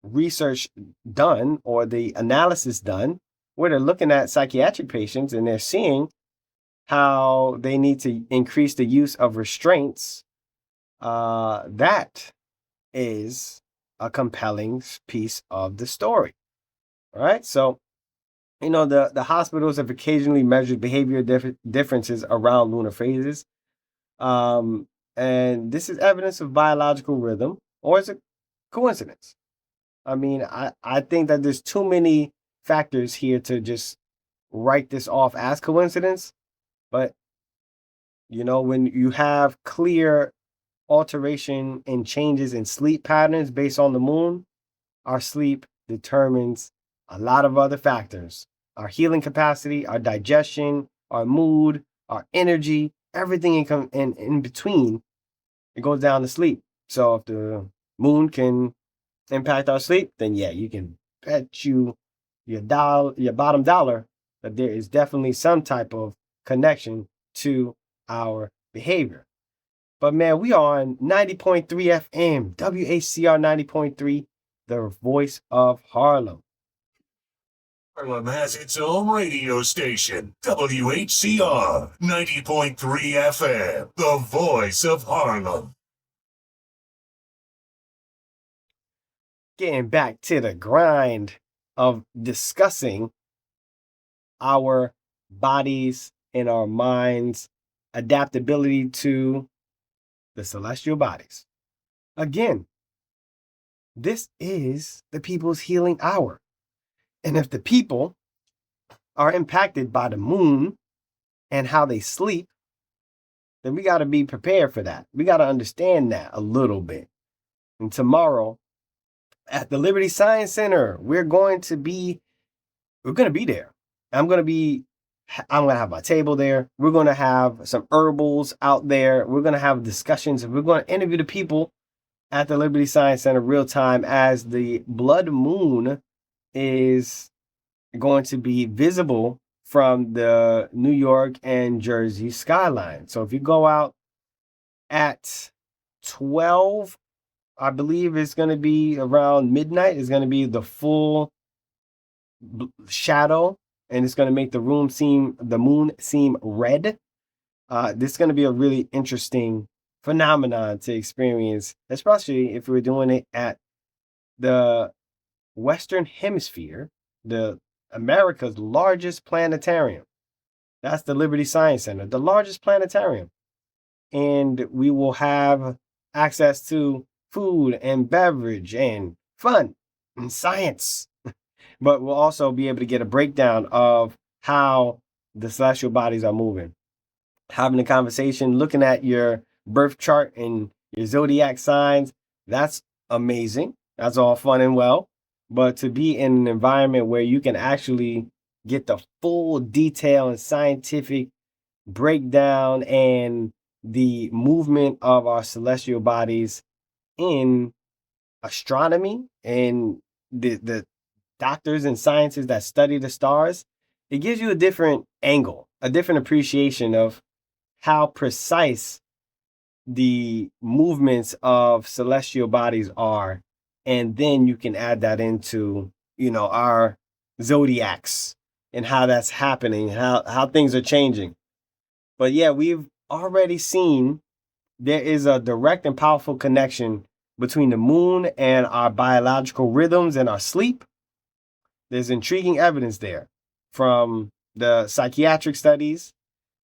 research done or the analysis done where they're looking at psychiatric patients and they're seeing how they need to increase the use of restraints. That is a compelling piece of the story. All right. So, the hospitals have occasionally measured behavior differences around lunar phases. Um, and this is evidence of biological rhythm, or is it coincidence? I mean, I think that there's too many factors here to just write this off as coincidence. But, when you have clear alteration and changes in sleep patterns based on the moon, our sleep determines a lot of other factors: our healing capacity, our digestion, our mood, our energy, everything in between. It goes down to sleep. So if the moon can impact our sleep, then yeah, you can bet your bottom dollar that there is definitely some type of connection to our behavior. But man, we are on 90.3 FM, WHCR 90.3, the voice of Harlem. Harlem has its own radio station, WHCR 90.3 FM, the voice of Harlem. Getting back to the grind of discussing our bodies and our minds' adaptability to the celestial bodies. Again, this is the people's healing hour. And if the people are impacted by the moon and how they sleep, then we got to be prepared for that. We got to understand that a little bit. And tomorrow at the Liberty Science Center, we're going to be there. I'm going to have my table there. We're going to have some herbals out there. We're going to have discussions. We're going to interview the people at the Liberty Science Center real time as the blood moon is going to be visible from the New York and Jersey skyline. So if you go out at 12, I believe it's going to be around midnight, it's going to be the full shadow, and it's going to make the moon seem red. This is going to be a really interesting phenomenon to experience, especially if we're doing it at the Western Hemisphere, the America's largest planetarium. That's the Liberty Science Center, the largest planetarium. And we will have access to food and beverage and fun and science. But we'll also be able to get a breakdown of how the celestial bodies are moving. Having a conversation, looking at your birth chart and your zodiac signs, that's amazing. That's all fun and well. But to be in an environment where you can actually get the full detail and scientific breakdown and the movement of our celestial bodies in astronomy and the doctors and scientists that study the stars, it gives you a different angle, a different appreciation of how precise the movements of celestial bodies are. And then you can add that into, our zodiacs and how that's happening, how things are changing. But yeah, we've already seen there is a direct and powerful connection between the moon and our biological rhythms and our sleep. There's intriguing evidence there from the psychiatric studies.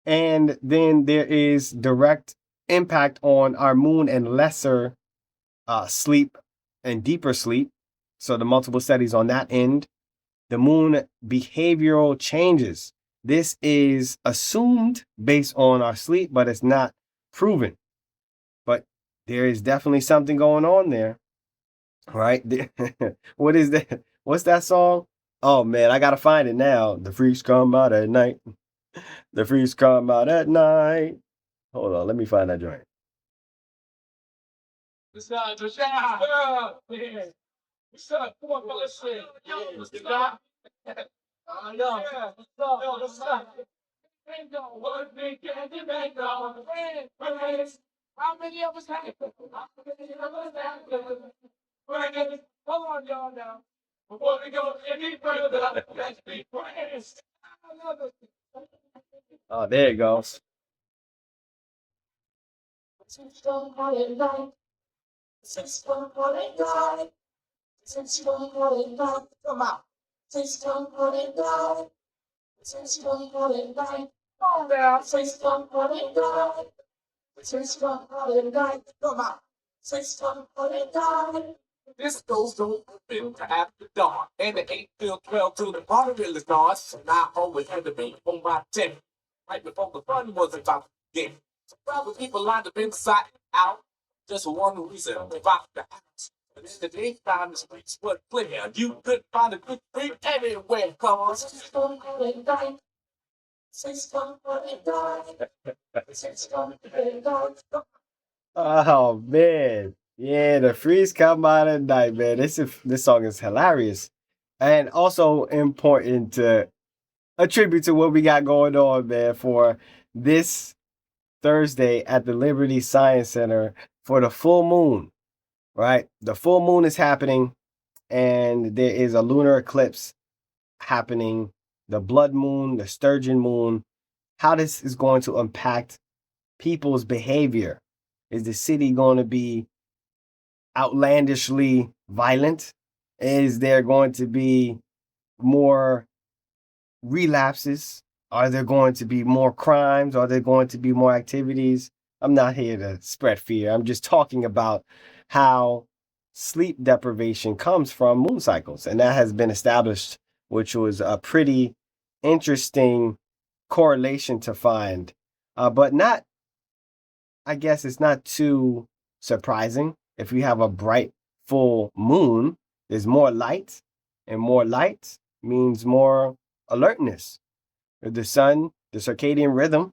And then there is direct impact on our moon and lesser sleep and deeper sleep. So the multiple studies on that end. The moon behavioral changes. This is assumed based on our sleep, but it's not proven. But there is definitely something going on there, right? What is that? What's that song? Oh man, I gotta find it now. The freaks come out at night. The freaks come out at night. Hold on, let me find that joint. What's up? What's up? What's up? Come on, fellas. What's up? Yo, what's up? What we can depend on. How many of us have it? How many of us have it? Hold on, y'all now. Before we go any further, let's be friends. Oh, there it goes. Come out. Calm down. Come out. This goes on to after dark, and the 8 till 12 till the party really starts. So now I always had to be on my 10, right before the fun was about to begin. So probably people lined up inside and out, just for one reason, about the house. But in the daytime, the streets were clear. You couldn't find a good street anywhere, cause Oh man, yeah, the freeze come out at night, man. This song is hilarious, and also important to attribute to what we got going on, man, for this Thursday at the Liberty Science Center for the full moon. Right, the full moon is happening, and there is a lunar eclipse happening. The blood moon, the sturgeon moon. How this is going to impact people's behavior? Is the city going to be outlandishly violent? Is there going to be more relapses? Are there going to be more crimes? Are there going to be more activities? I'm not here to spread fear. I'm just talking about how sleep deprivation comes from moon cycles. And that has been established, which was a pretty interesting correlation to find. But not, I guess it's not too surprising. If you have a bright full moon, there's more light, and more light means more alertness. The sun, the circadian rhythm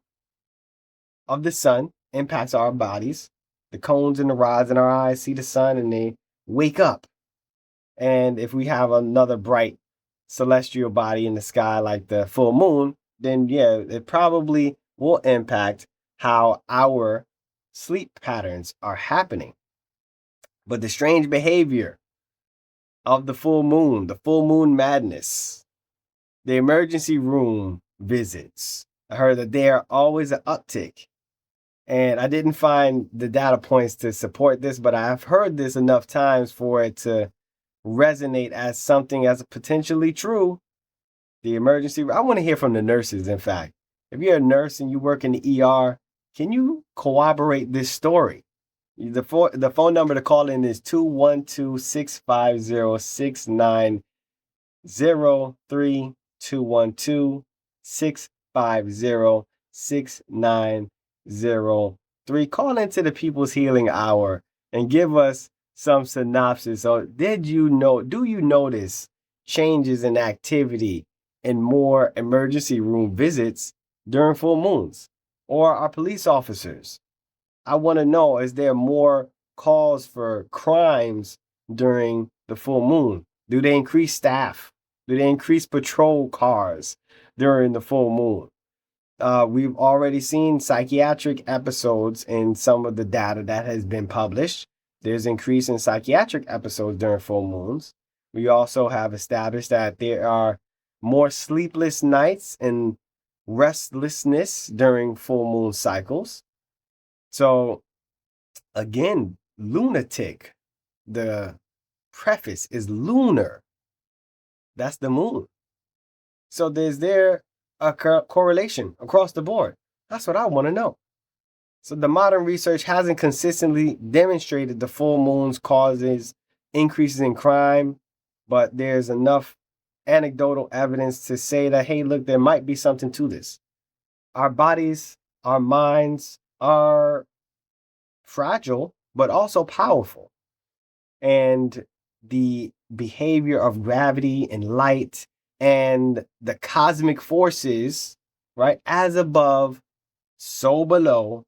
of the sun impacts our bodies. The cones and the rods in our eyes see the sun and they wake up. And if we have another bright celestial body in the sky like the full moon, then yeah, it probably will impact how our sleep patterns are happening. But the strange behavior of the full moon madness, the emergency room visits. I heard that there are always an uptick. And I didn't find the data points to support this, but I've heard this enough times for it to resonate as something as potentially true. The emergency, I want to hear from the nurses, in fact. If you're a nurse and you work in the ER, can you corroborate this story? The phone number to call in is 212-650-6903, 212-650-6903. Call into the People's Healing Hour and give us some synopsis. So do you notice changes in activity and more emergency room visits during full moons? Or are police officers? I want to know, is there more calls for crimes during the full moon? Do they increase staff? Do they increase patrol cars during the full moon? We've already seen psychiatric episodes in some of the data that has been published. There's increase in psychiatric episodes during full moons. We also have established that there are more sleepless nights and restlessness during full moon cycles. So again, lunatic, the preface is lunar. That's the moon. So is there a correlation across the board? That's what I want to know. So the modern research hasn't consistently demonstrated the full moon's causes increases in crime, but there's enough anecdotal evidence to say that, hey, look, there might be something to this. Our bodies, our minds are fragile, but also powerful. And the behavior of gravity and light and the cosmic forces, right, as above, so below,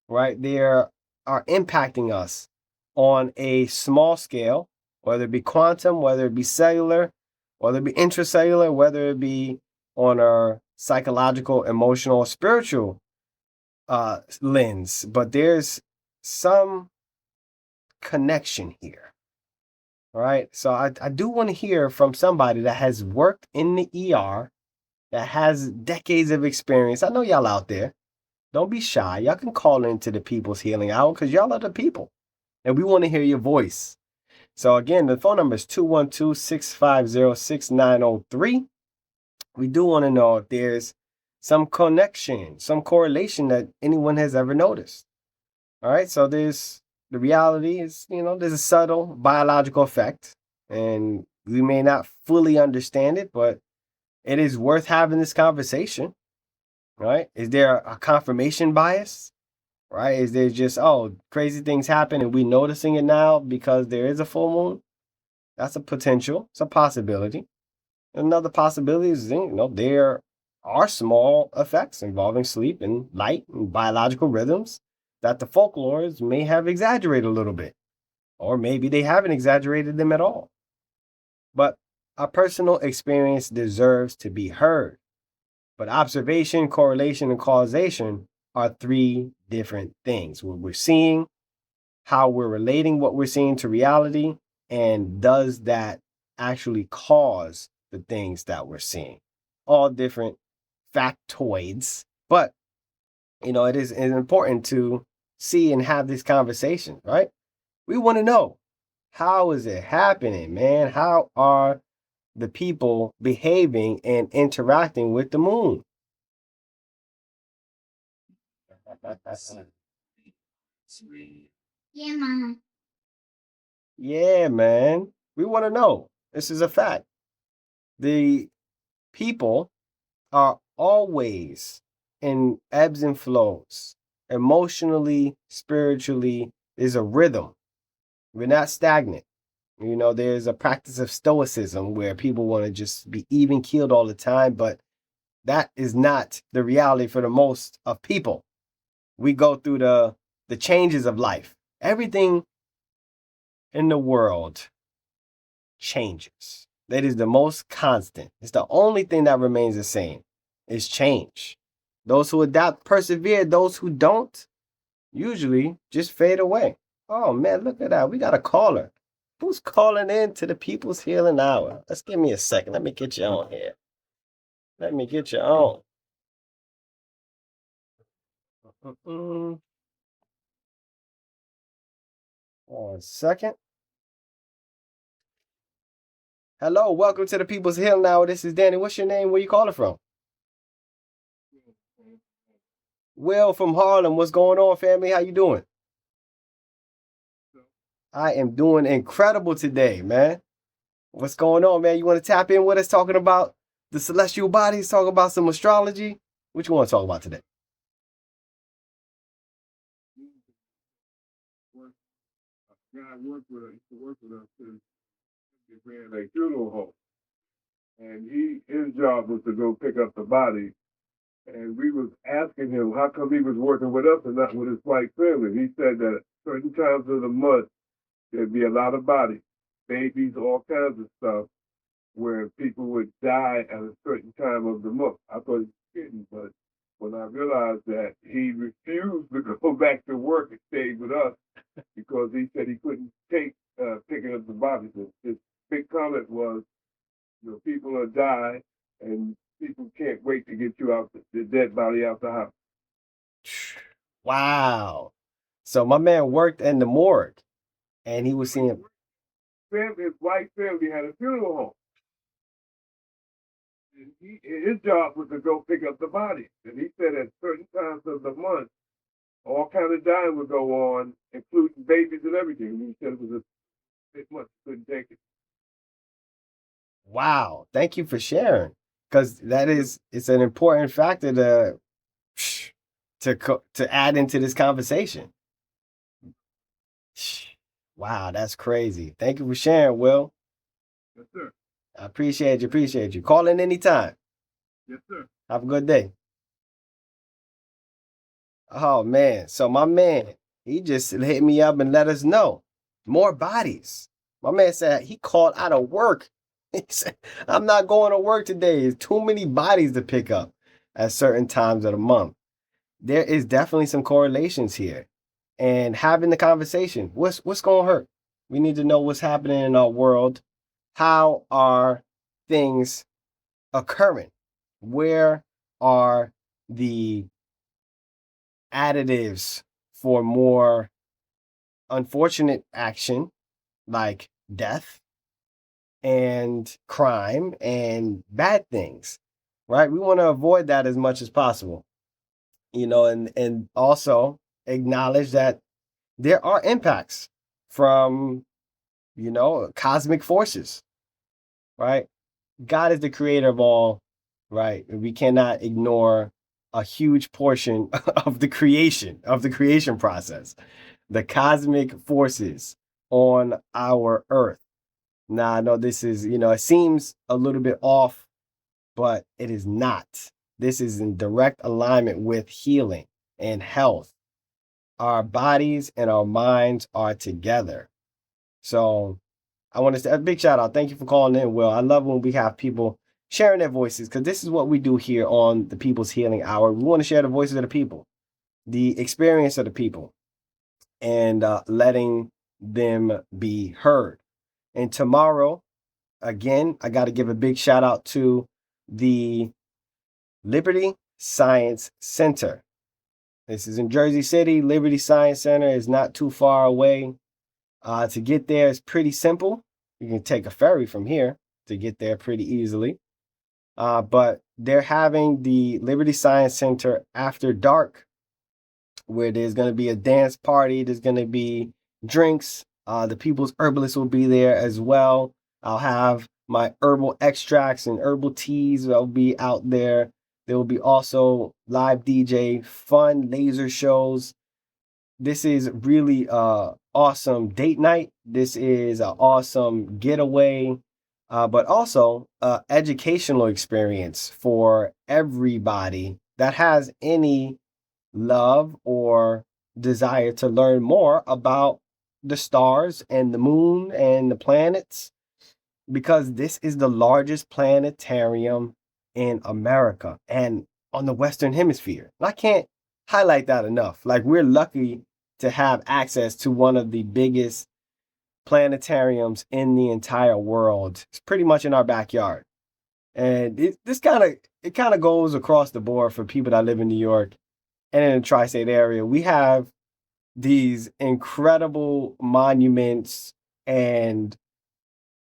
right, they are impacting us on a small scale, whether it be quantum, whether it be cellular, whether it be intracellular, whether it be on our psychological, emotional, spiritual lens. But there's some connection here, All right. So I do want to hear from somebody that has worked in the ER, that has decades of experience. I know y'all out there. Don't be shy. Y'all can call into the People's Healing Hour because y'all are the people. And we want to hear your voice. So again, the phone number is 212-650-6903. We do want to know if there's some connection, some correlation that anyone has ever noticed. All right. So there's the reality is, there's a subtle biological effect, and we may not fully understand it, but it is worth having this conversation. Right? Is there a confirmation bias? Right? Is there just, crazy things happen and we noticing it now because there is a full moon? That's a potential. It's a possibility. Another possibility is, there are small effects involving sleep and light and biological rhythms that the folklores may have exaggerated a little bit, or maybe they haven't exaggerated them at all. But our personal experience deserves to be heard. But observation, correlation, and causation are three different things. What we're seeing, how we're relating what we're seeing to reality, and does that actually cause the things that we're seeing? All different factoids. But, it is important to see and have these conversations, right? We want to know, how is it happening, man? How are the people behaving and interacting with the moon? Yeah, Mama. Yeah, man. We want to know. This is a fact. The people are always in ebbs and flows. Emotionally, spiritually, there's a rhythm. We're not stagnant. There's a practice of stoicism where people want to just be even keeled all the time, but that is not the reality for the most of people. We go through the changes of life. Everything in the world changes. That is the most constant. It's the only thing that remains the same is change. Those who adapt persevere. Those who don't usually just fade away. Oh man, look at that. We got a caller. Who's calling in to the People's Healing Hour? Let's give me a second. Let me get you on here. Let me get you on. Mm-mm. 1 second. Hello, welcome to the People's Healing Hour. This is Danny. What's your name? Where you calling from? Will from Harlem. What's going on, family? How you doing? I am doing incredible today, man. What's going on, man? You want to tap in with us talking about the celestial bodies, talking about some astrology? What you want to talk about today? Guy worked with us, used to work with us since he ran a funeral home. And his job was to go pick up the body. And we was asking him how come he was working with us and not with his white family. He said that certain times of the month there'd be a lot of bodies, babies, all kinds of stuff, where people would die at a certain time of the month. I thought he was kidding, but when I realized that he refused to go back to work and stayed with us because he said he couldn't take picking up the bodies. His big comment was, people will die and people can't wait to get you out, the dead body out the house. Wow. So my man worked in the morgue and he was seeing His white family had a funeral home. And his job was to go pick up the bodies. And he said at certain times of the month, all kind of dying would go on, including babies and everything. He said it was a bit much, couldn't take it. Wow. Thank you for sharing. Because it's an important factor to add into this conversation. Wow, that's crazy. Thank you for sharing, Will. Yes, sir. I appreciate you. Call in anytime. Yes, sir. Have a good day. Oh man. So my man, he just hit me up and let us know. More bodies. My man said he called out of work. He said, I'm not going to work today. There's too many bodies to pick up at certain times of the month. There is definitely some correlations here. And having the conversation, what's going to hurt? We need to know what's happening in our world. How are things occurring? Where are the additives for more unfortunate action like death and crime and bad things, right? We want to avoid that as much as possible, and also acknowledge that there are impacts from, cosmic forces, right? God is the creator of all, right? We cannot ignore a huge portion of the creation process, the cosmic forces on our earth. Now, I know this is, it seems a little bit off, but it is not. This is in direct alignment with healing and health. Our bodies and our minds are together. So I want to say a big shout out. Thank you for calling in, Will. I love when we have people sharing their voices, because this is what we do here on the People's Healing Hour. We want to share the voices of the people, the experience of the people, and letting them be heard. And tomorrow, again, I got to give a big shout out to the Liberty Science Center. This is in Jersey City. Liberty Science Center is not too far away. To get there is pretty simple. You can take a ferry from here to get there pretty easily. But they're having the Liberty Science Center after dark, where there's going to be a dance party. There's going to be drinks. The People's Herbalist will be there as well. I'll have my herbal extracts and herbal teas will be out there. There will be also live DJ, fun laser shows. This is really awesome date night. This is an awesome getaway, but also educational experience for everybody that has any love or desire to learn more about the stars and the moon and the planets, because this is the largest planetarium in America and on the Western Hemisphere. And I can't highlight that enough. Like, we're lucky to have access to one of the biggest planetariums in the entire world. It's pretty much in our backyard. And it kind of goes across the board for people that live in New York and in the tri-state area. We have these incredible monuments and,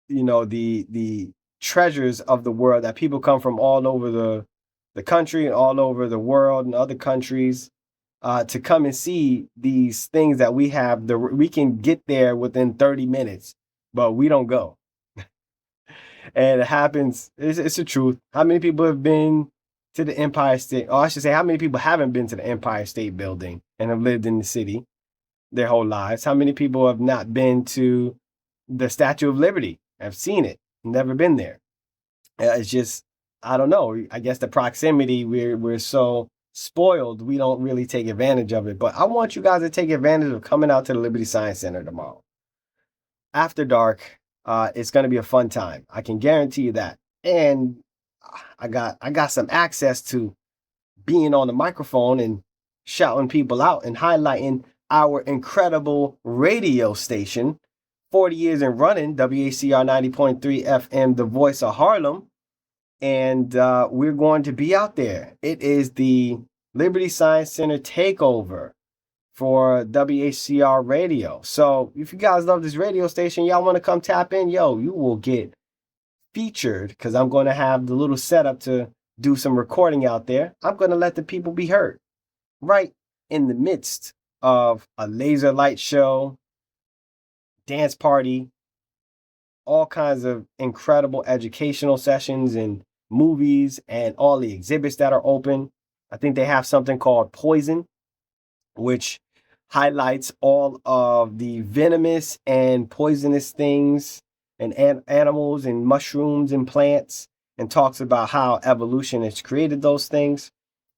the treasures of the world that people come from all over the country and all over the world and other countries to come and see these things that we have. We can get there within 30 minutes, but we don't go. And it happens. It's the truth. How many people have been to the Empire State? Or I should say, how many people haven't been to the Empire State Building and have lived in the city their whole lives? How many people have not been to the Statue of Liberty? Have seen it, never been there. It's just, I don't know. I guess the proximity, we're so spoiled, we don't really take advantage of it. But I want you guys to take advantage of coming out to the Liberty Science Center tomorrow. After dark, it's going to be a fun time. I can guarantee you that. And I got some access to being on the microphone and shouting people out and highlighting our incredible radio station, 40 years and running, WACR 90.3 FM, the voice of Harlem. And we're going to be out there. It is the Liberty Science Center takeover for WHCR radio. So if you guys love this radio station, y'all want to come tap in, you will get featured, because I'm going to have the little setup to do some recording out there. I'm going to let the people be heard right in the midst of a laser light show, dance party, all kinds of incredible educational sessions and movies and all the exhibits that are open. I think they have something called Poison, which highlights all of the venomous and poisonous things and animals and mushrooms and plants, and talks about how evolution has created those things,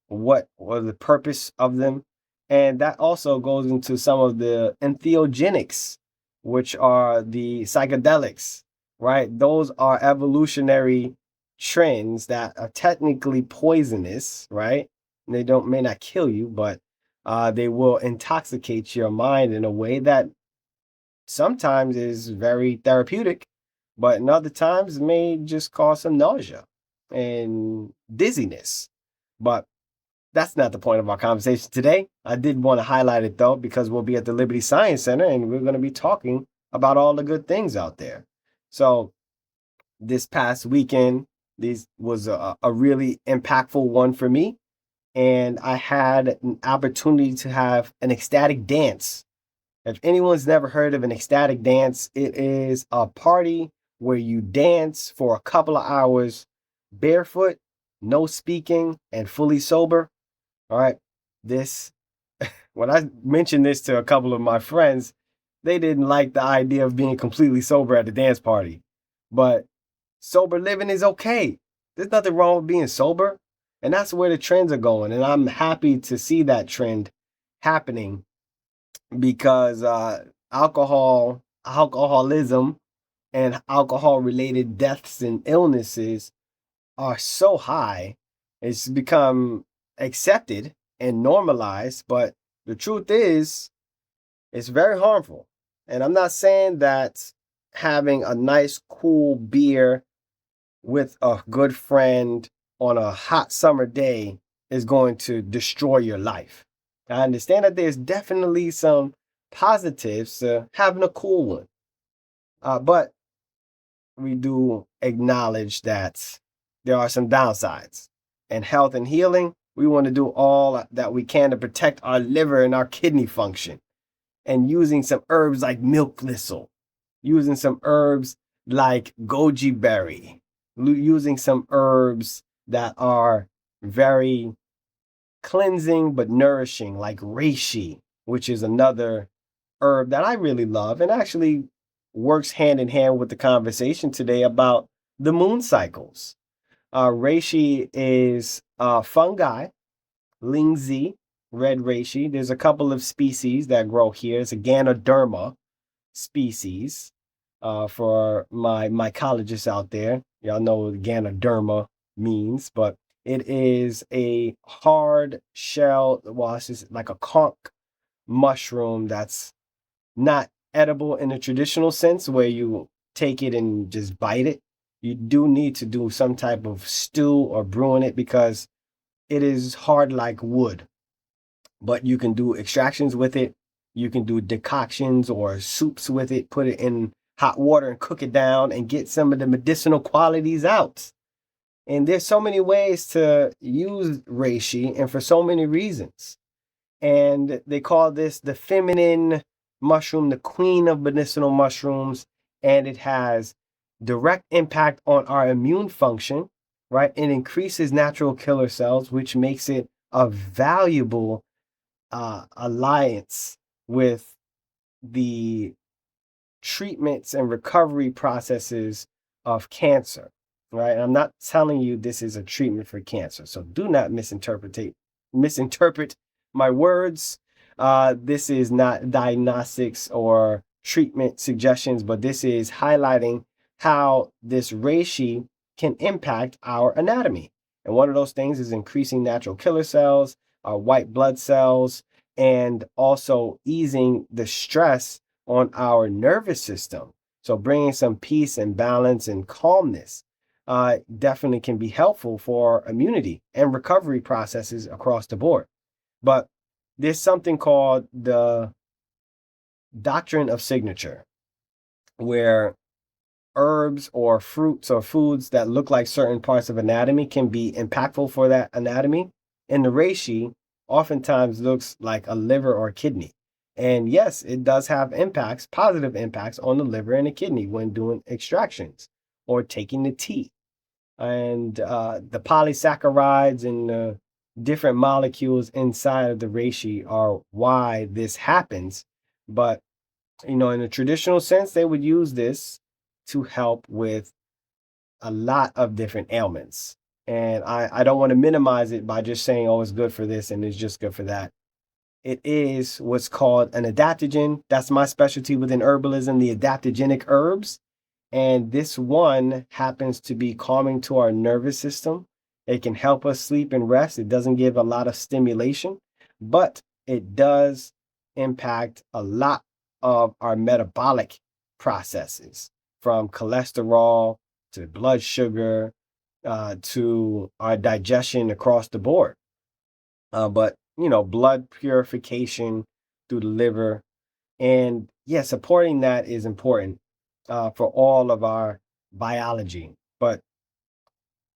what was the purpose of them. And that also goes into some of the entheogenics, which are the psychedelics, right? Those are evolutionary trends that are technically poisonous, right? And they may not kill you, but they will intoxicate your mind in a way that sometimes is very therapeutic, but in other times may just cause some nausea and dizziness. But that's not the point of our conversation today. I did want to highlight it though, because we'll be at the Liberty Science Center and we're going to be talking about all the good things out there. So this past weekend, this was a really impactful one for me. And I had an opportunity to have an ecstatic dance. If anyone's never heard of an ecstatic dance, it is a party where you dance for a couple of hours barefoot, no speaking, and fully sober. All right. This, when I mentioned this to a couple of my friends, they didn't like the idea of being completely sober at a dance party. But sober living is okay. There's nothing wrong with being sober. And that's where the trends are going. And I'm happy to see that trend happening because alcoholism, and alcohol related deaths and illnesses are so high. It's become accepted and normalized. But the truth is, it's very harmful. And I'm not saying that having a nice, cool beer with a good friend on a hot summer day is going to destroy your life. I understand that there's definitely some positives to having a cool one. But we do acknowledge that there are some downsides. And health and healing, we want to do all that we can to protect our liver and our kidney function. And using some herbs like milk thistle, using some herbs like goji berry, using some herbs that are very cleansing but nourishing, like reishi, which is another herb that I really love and actually works hand in hand with the conversation today about the moon cycles. Reishi is fungi, Lingzi, red reishi. There's a couple of species that grow here. It's a Ganoderma species. For my mycologists out there, y'all know what Ganoderma means, but it is a hard shell, well, it's just like a conch mushroom that's not edible in the traditional sense where you take it and just bite it. You do need to do some type of stew or brewing it because it is hard like wood. But you can do extractions with it. You can do decoctions or soups with it, put it in hot water and cook it down and get some of the medicinal qualities out. And there's so many ways to use reishi and for so many reasons. And they call this the feminine mushroom, the queen of medicinal mushrooms. And it has direct impact on our immune function, right? It increases natural killer cells, which makes it a valuable alliance with the treatments and recovery processes of cancer, right? And I'm not telling you this is a treatment for cancer, so do not misinterpret my words. This is not diagnostics or treatment suggestions, but this is highlighting how this reishi can impact our anatomy. And one of those things is increasing natural killer cells, our white blood cells, and also easing the stress on our nervous system. So bringing some peace and balance and calmness definitely can be helpful for immunity and recovery processes across the board. But there's something called the doctrine of signature, where herbs or fruits or foods that look like certain parts of anatomy can be impactful for that anatomy. And the reishi oftentimes looks like a liver or kidney. And yes, it does have impacts, positive impacts on the liver and the kidney when doing extractions or taking the tea. And the polysaccharides and the different molecules inside of the reishi are why this happens. But, in a traditional sense, they would use this to help with a lot of different ailments. And I don't want to minimize it by just saying, oh, it's good for this and it's just good for that. It is what's called an adaptogen. That's my specialty within herbalism, the adaptogenic herbs. And this one happens to be calming to our nervous system. It can help us sleep and rest. It doesn't give a lot of stimulation, but it does impact a lot of our metabolic processes, from cholesterol to blood sugar to our digestion across the board. But, blood purification through the liver. And yeah, supporting that is important for all of our biology, but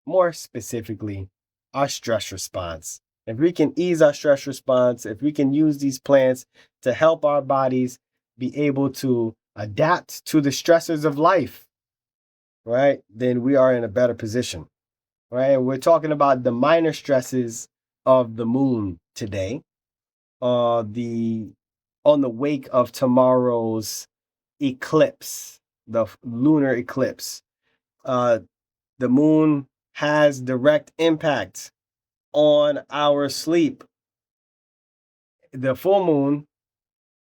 more specifically, our stress response. If we can ease our stress response, if we can use these plants to help our bodies be able to adapt to the stressors of life, right, then we are in a better position, right? And we're talking about the minor stresses of the moon today, the on the wake of tomorrow's eclipse, the lunar eclipse. The moon has direct impact on our sleep. The full moon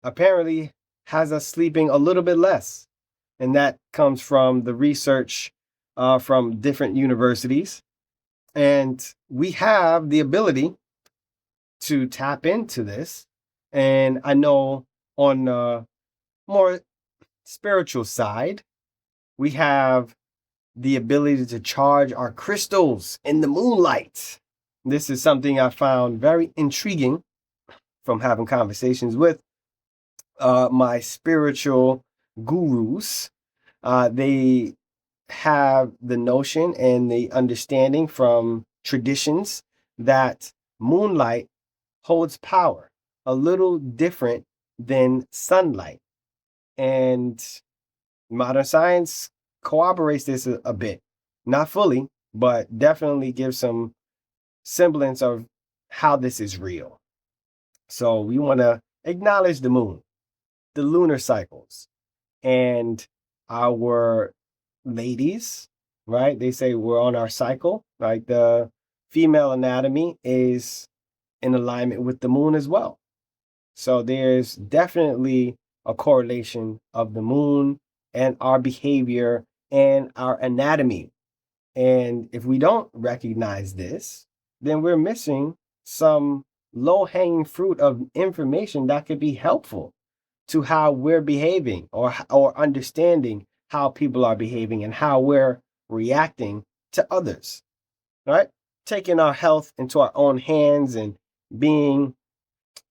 apparently has us sleeping a little bit less. And that comes from the research from different universities. And we have the ability to tap into this. And I know on the more spiritual side, we have the ability to charge our crystals in the moonlight. This is something I found very intriguing from having conversations with my spiritual gurus. They have the notion and the understanding from traditions that moonlight holds power, a little different than sunlight. And modern science corroborates this a bit. Not fully, but definitely gives some semblance of how this is real. So we want to acknowledge the moon, the lunar cycles, and our ladies, right? They say we're on our cycle, right? The female anatomy is in alignment with the moon as well. So there's definitely a correlation of the moon and our behavior and our anatomy. And if we don't recognize this, then we're missing some low-hanging fruit of information that could be helpful to how we're behaving or understanding how people are behaving and how we're reacting to others, right? Taking our health into our own hands and being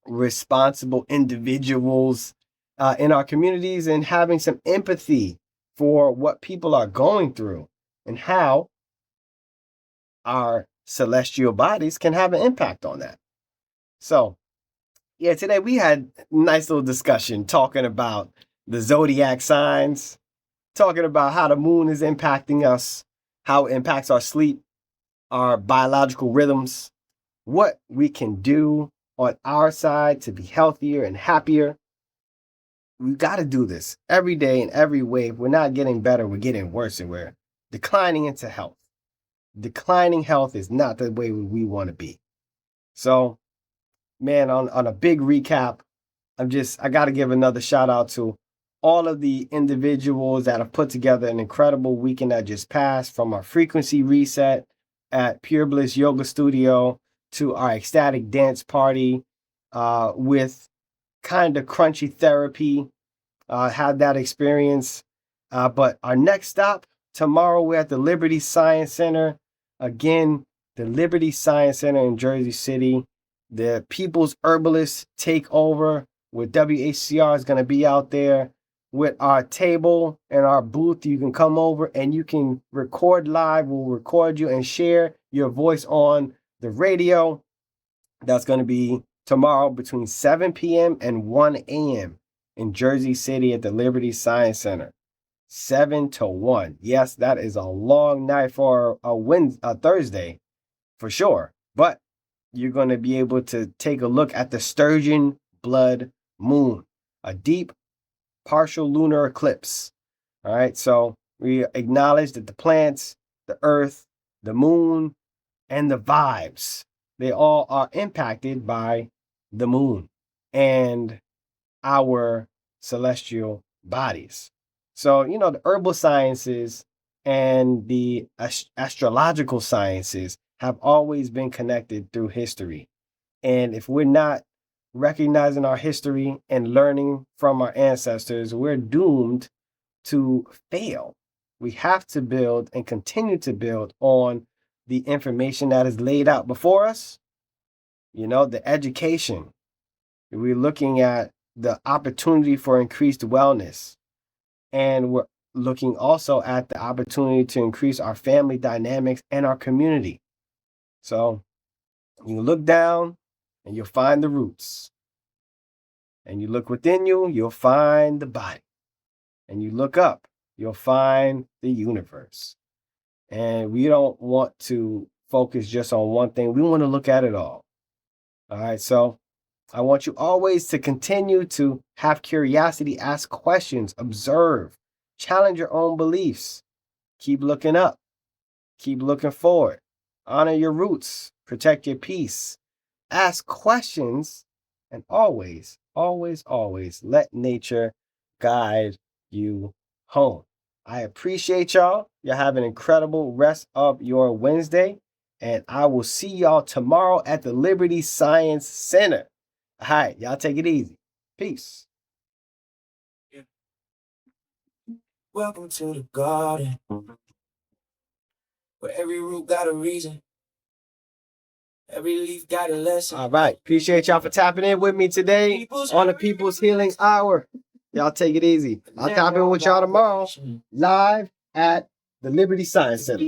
responsible individuals in our communities and having some empathy for what people are going through and how our celestial bodies can have an impact on that. So, yeah, today we had a nice little discussion talking about the zodiac signs, talking about how the moon is impacting us, how it impacts our sleep, our biological rhythms, what we can do on our side to be healthier and happier. We've got to do this every day in every way. If we're not getting better, we're getting worse and we're declining into health. Declining health is not the way we want to be. So, man, on a big recap, I got to give another shout out to all of the individuals that have put together an incredible weekend that just passed, from our frequency reset at Pure Bliss Yoga Studio to our ecstatic dance party with kind of crunchy therapy. Had that experience. But our next stop tomorrow, we're at the Liberty Science Center. Again, the Liberty Science Center in Jersey City. The People's Herbalist Takeover with WHCR is going to be out there with our table and our booth. You can come over and you can record live. We'll record you and share your voice on the radio. That's going to be tomorrow between 7 p.m. and 1 a.m. in Jersey City at the Liberty Science Center. 7 to 1. Yes, that is a long night for a Thursday, for sure. But you're going to be able to take a look at the Sturgeon Blood Moon, a deep partial lunar eclipse. All right, so we acknowledge that the plants, the earth, the moon, and the vibes, they all are impacted by the moon and our celestial bodies. So, the herbal sciences and the astrological sciences have always been connected through history. And if we're not recognizing our history and learning from our ancestors, we're doomed to fail. We have to build and continue to build on the information that is laid out before us. You know, the education. We're looking at the opportunity for increased wellness. And we're looking also at the opportunity to increase our family dynamics and our community. So you look down and you'll find the roots. And you look within you, you'll find the body. And you look up, you'll find the universe. And we don't want to focus just on one thing. We want to look at it all. All right. So I want you always to continue to have curiosity, ask questions, observe, challenge your own beliefs. Keep looking up. Keep looking forward. Honor your roots. Protect your peace. Ask questions. And always, always, always let nature guide you home. I appreciate y'all. Y'all have an incredible rest of your Wednesday. And I will see y'all tomorrow at the Liberty Science Center. All right, y'all take it easy. Peace. Welcome to the garden, where every root got a reason, every leaf got a lesson. All right, appreciate y'all for tapping in with me today on the People's Healing Hour. Y'all take it easy. I'll tap in with y'all tomorrow live at the Liberty Science Center.